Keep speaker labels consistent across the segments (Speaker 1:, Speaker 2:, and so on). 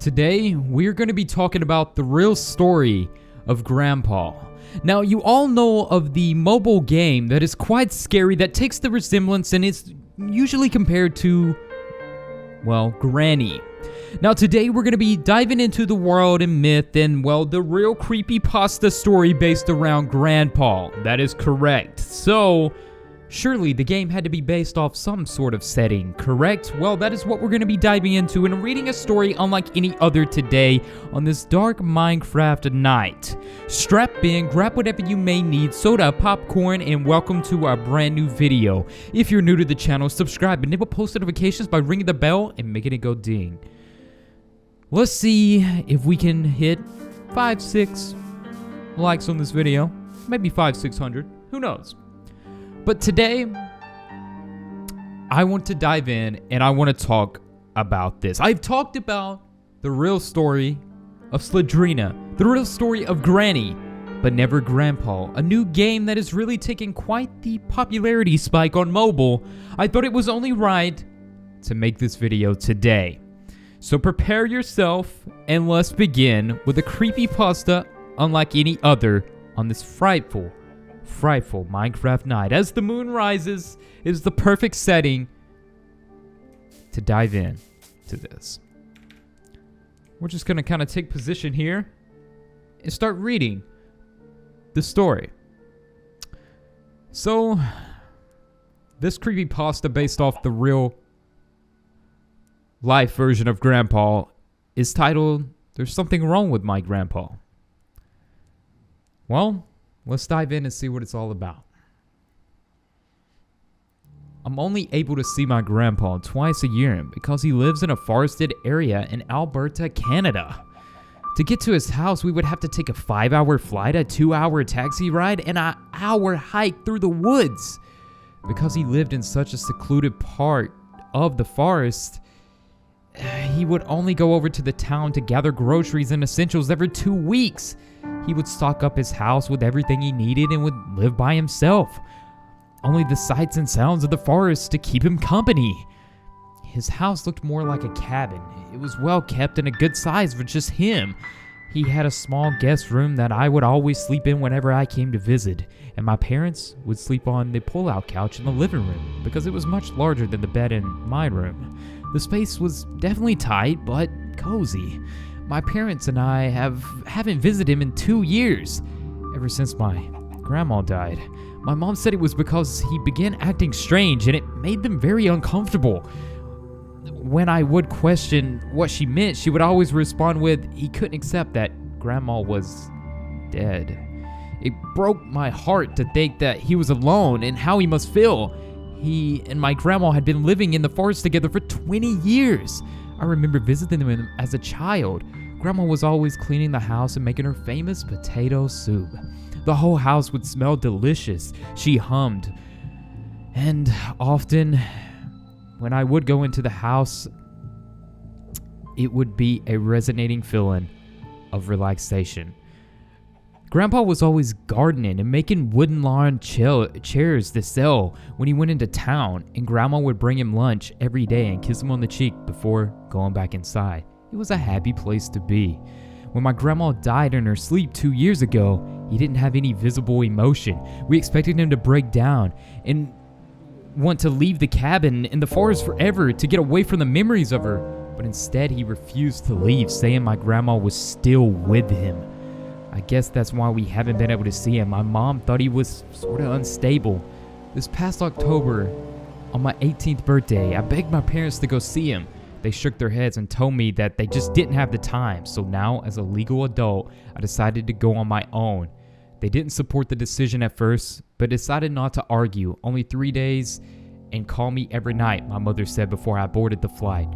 Speaker 1: Today, we're going to be talking about the real story of Grandpa. Now, you all know of the mobile game that is quite scary that takes the resemblance and is usually compared to, well, Granny. Now, today we're going to be diving into the world and myth and, well, the real creepypasta story based around Grandpa. That is correct. So, surely the game had to be based off some sort of setting, correct? Well, that is what we're going to be diving into and reading a story unlike any other today on this dark Minecraft night. Strap in, grab whatever you may need, soda, popcorn, and welcome to our brand new video. If you're new to the channel, subscribe, enable post notifications by ringing the bell and making it go ding. Let's see if we can hit 5-6 likes on this video. Maybe 500-600, who knows? But today, I want to dive in and I want to talk about this. I've talked about the real story of Slidrina, the real story of Granny, but never Grandpa, a new game that is really taking quite the popularity spike on mobile. I thought it was only right to make this video today. So prepare yourself and let's begin with a creepypasta unlike any other on this frightful Minecraft night. As the moon rises, is the perfect setting to dive in to this. We're just going to kind of take position here and start reading the story. So, this creepypasta based off the real life version of Grandpa is titled, "There's Something Wrong with My Grandpa." Well, let's dive in and see what it's all about. I'm only able to see my grandpa twice a year because he lives in a forested area in Alberta, Canada. To get to his house, we would have to take a 5-hour flight, a 2-hour taxi ride, and an hour hike through the woods. Because he lived in such a secluded part of the forest, he would only go over to the town to gather groceries and essentials every 2 weeks. He would stock up his house with everything he needed and would live by himself. Only the sights and sounds of the forest to keep him company. His house looked more like a cabin. It was well kept and a good size for just him. He had a small guest room that I would always sleep in whenever I came to visit, and my parents would sleep on the pull-out couch in the living room because it was much larger than the bed in my room. The space was definitely tight, but cozy. My parents and I haven't visited him in 2 years, ever since my grandma died. My mom said it was because he began acting strange and it made them very uncomfortable. When I would question what she meant, she would always respond with, he couldn't accept that Grandma was dead. It broke my heart to think that he was alone and how he must feel. He and my grandma had been living in the forest together for 20 years. I remember visiting them as a child. Grandma was always cleaning the house and making her famous potato soup. The whole house would smell delicious. She hummed. And often, when I would go into the house, it would be a resonating feeling of relaxation. Grandpa was always gardening and making wooden lawn chairs to sell when he went into town, and Grandma would bring him lunch every day and kiss him on the cheek before going back inside. It was a happy place to be. When my grandma died in her sleep 2 years ago, he didn't have any visible emotion. We expected him to break down and want to leave the cabin in the forest forever to get away from the memories of her, but instead he refused to leave, saying my grandma was still with him. I guess that's why we haven't been able to see him. My mom thought he was sort of unstable. This past October, on my 18th birthday, I begged my parents to go see him. They shook their heads and told me that they just didn't have the time. So now, as a legal adult, I decided to go on my own. They didn't support the decision at first, but decided not to argue. Only 3 days and call me every night, my mother said before I boarded the flight.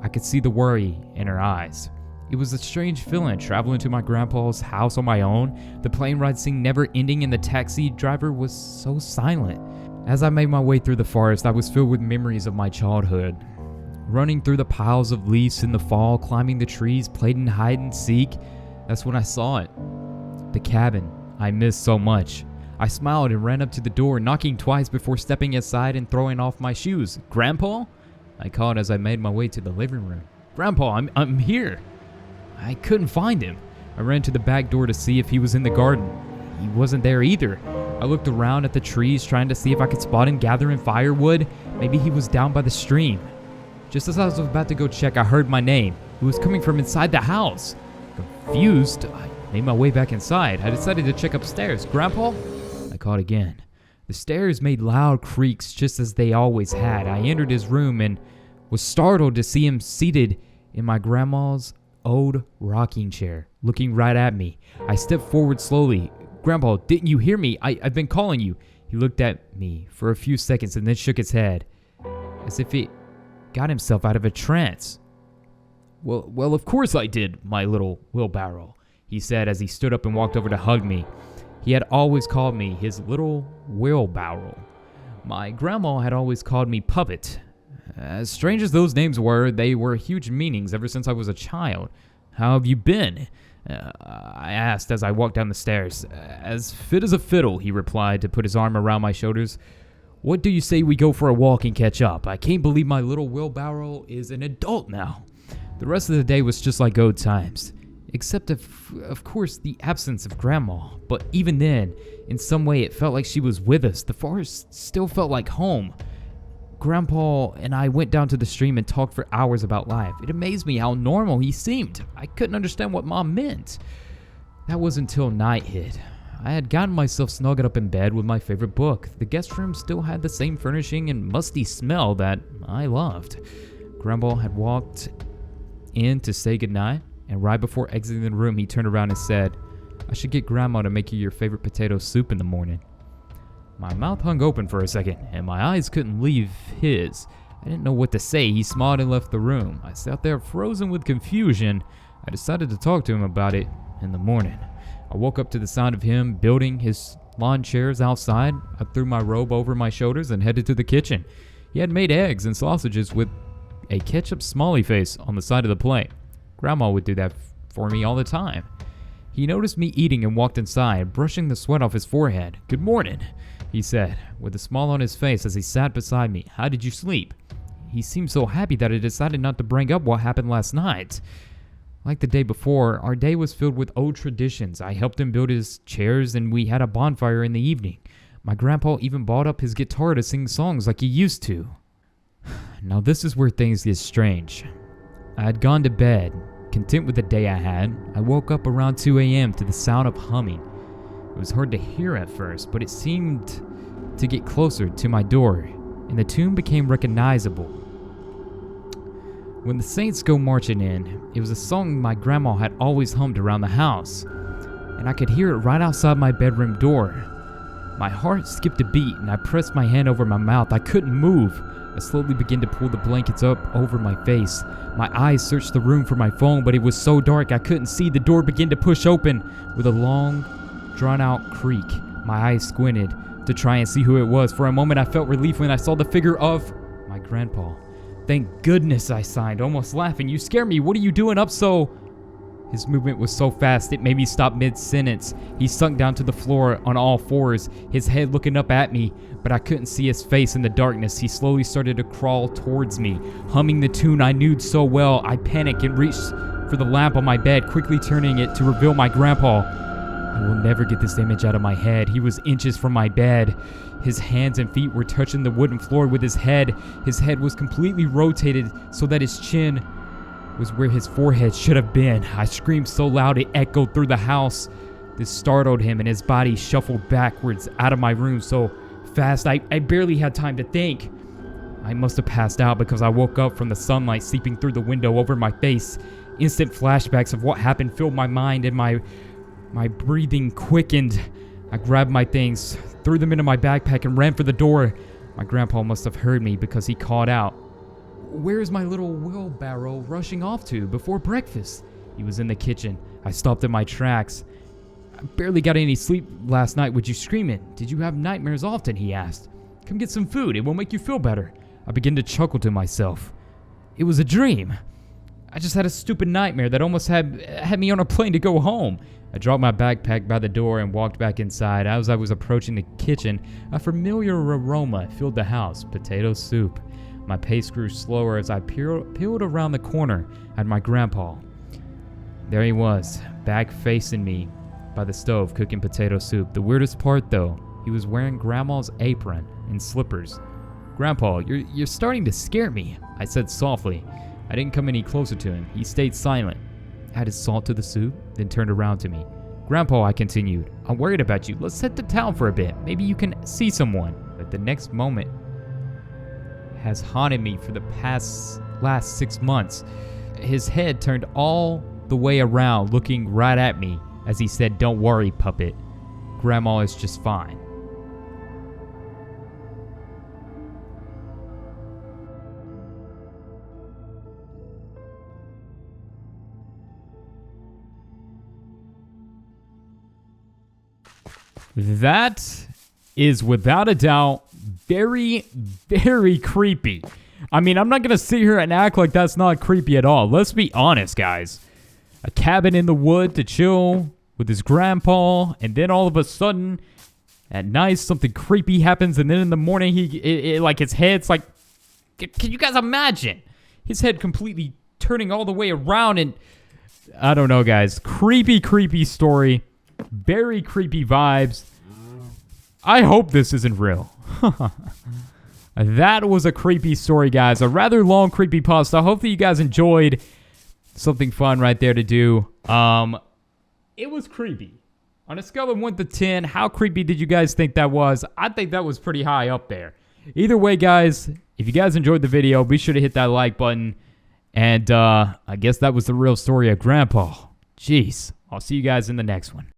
Speaker 1: I could see the worry in her eyes. It was a strange feeling traveling to my grandpa's house on my own. The plane ride seemed never ending and the taxi driver was so silent. As I made my way through the forest, I was filled with memories of my childhood. Running through the piles of leaves in the fall, climbing the trees, playing hide and seek. That's when I saw it. The cabin I missed so much. I smiled and ran up to the door, knocking twice before stepping inside and throwing off my shoes. "Grandpa?" I called as I made my way to the living room. "Grandpa, I'm here." I couldn't find him. I ran to the back door to see if he was in the garden. He wasn't there either. I looked around at the trees trying to see if I could spot him gathering firewood. Maybe he was down by the stream. Just as I was about to go check, I heard my name. It was coming from inside the house. Confused, I made my way back inside. I decided to check upstairs. Grandpa? I called again. The stairs made loud creaks just as they always had. I entered his room and was startled to see him seated in my grandma's old rocking chair, looking right at me. I stepped forward slowly. Grandpa, didn't you hear me? I've been calling you. He looked at me for a few seconds and then shook his head, as if he got himself out of a trance. Well, of course I did, my little wheelbarrow, he said as he stood up and walked over to hug me. He had always called me his little wheelbarrow. My grandma had always called me Puppet. As strange as those names were, they were huge meanings ever since I was a child. How have you been? I asked as I walked down the stairs. As fit as a fiddle, he replied to put his arm around my shoulders. What do you say we go for a walk and catch up? I can't believe my little wheelbarrow is an adult now. The rest of the day was just like old times. Except, of course, the absence of Grandma. But even then, in some way, it felt like she was with us. The forest still felt like home. Grandpa and I went down to the stream and talked for hours about life. It amazed me how normal he seemed. I couldn't understand what Mom meant. That was until night hit. I had gotten myself snuggled up in bed with my favorite book. The guest room still had the same furnishing and musty smell that I loved. Grandpa had walked in to say goodnight, and right before exiting the room, he turned around and said, I should get Grandma to make you your favorite potato soup in the morning. My mouth hung open for a second, and my eyes couldn't leave his. I didn't know what to say. He smiled and left the room. I sat there frozen with confusion. I decided to talk to him about it in the morning. I woke up to the sound of him building his lawn chairs outside. I threw my robe over my shoulders and headed to the kitchen. He had made eggs and sausages with a ketchup smiley face on the side of the plate. Grandma would do that for me all the time. He noticed me eating and walked inside, brushing the sweat off his forehead. Good morning, he said, with a smile on his face as he sat beside me. How did you sleep? He seemed so happy that I decided not to bring up what happened last night. Like the day before, our day was filled with old traditions. I helped him build his chairs and we had a bonfire in the evening. My grandpa even bought up his guitar to sing songs like he used to. Now this is where things get strange. I had gone to bed, content with the day I had. I woke up around 2 a.m. to the sound of humming. It was hard to hear at first, but it seemed to get closer to my door, and the tune became recognizable. When the Saints Go Marching In, it was a song my grandma had always hummed around the house, and I could hear it right outside my bedroom door. My heart skipped a beat, and I pressed my hand over my mouth. I couldn't move. I slowly began to pull the blankets up over my face. My eyes searched the room for my phone, but it was so dark I couldn't see. The door began to push open with a long, drawn-out creak. My eyes squinted to try and see who it was. For a moment, I felt relief when I saw the figure of my grandpa. Thank goodness, I sighed, almost laughing. You scare me. What are you doing up so... His movement was so fast it made me stop mid-sentence. He sunk down to the floor on all fours, his head looking up at me, but I couldn't see his face in the darkness. He slowly started to crawl towards me, humming the tune I knew so well. I panicked and reached for the lamp on my bed, quickly turning it to reveal my grandpa. I will never get this image out of my head. He was inches from my bed. His hands and feet were touching the wooden floor with his head. His head was completely rotated so that his chin was where his forehead should have been. I screamed so loud it echoed through the house. This startled him and his body shuffled backwards out of my room so fast I barely had time to think. I must have passed out because I woke up from the sunlight seeping through the window over my face. Instant flashbacks of what happened filled my mind and my breathing quickened. I grabbed my things, threw them into my backpack and ran for the door. My grandpa must have heard me because he called out, "Where is my little wheelbarrow rushing off to before breakfast?" He was in the kitchen. I stopped in my tracks. I barely got any sleep last night with you screaming. Did you have nightmares often? He asked. Come get some food. It will make you feel better. I began to chuckle to myself. It was a dream. I just had a stupid nightmare that almost had me on a plane to go home. I dropped my backpack by the door and walked back inside. As I was approaching the kitchen, a familiar aroma filled the house. Potato soup. My pace grew slower as I peeled around the corner at my grandpa. There he was, back facing me by the stove cooking potato soup. The weirdest part though, he was wearing Grandma's apron and slippers. Grandpa, you're starting to scare me, I said softly. I didn't come any closer to him. He stayed silent, added salt to the soup, then turned around to me. Grandpa, I continued, I'm worried about you. Let's head to town for a bit. Maybe you can see someone. But the next moment has haunted me for the last 6 months. His head turned all the way around, looking right at me as he said, don't worry, puppet. Grandma is just fine. That is without a doubt very, very creepy. I mean, I'm not going to sit here and act like that's not creepy at all. Let's be honest, guys. A cabin in the wood to chill with his grandpa, and then all of a sudden, at night, something creepy happens, and then in the morning, like his head's like, can you guys imagine? His head completely turning all the way around, and I don't know, guys. Creepy, creepy story. Very creepy vibes. I hope this isn't real. That was a creepy story, guys. A rather long creepypasta. Hopefully you guys enjoyed. Something fun right there to do. It was creepy. On a scale of 1 to 10, how creepy did you guys think that was? I think that was pretty high up there. Either way, guys, if you guys enjoyed the video, be sure to hit that like button. And I guess that was the real story of Grandpa. Jeez. I'll see you guys in the next one.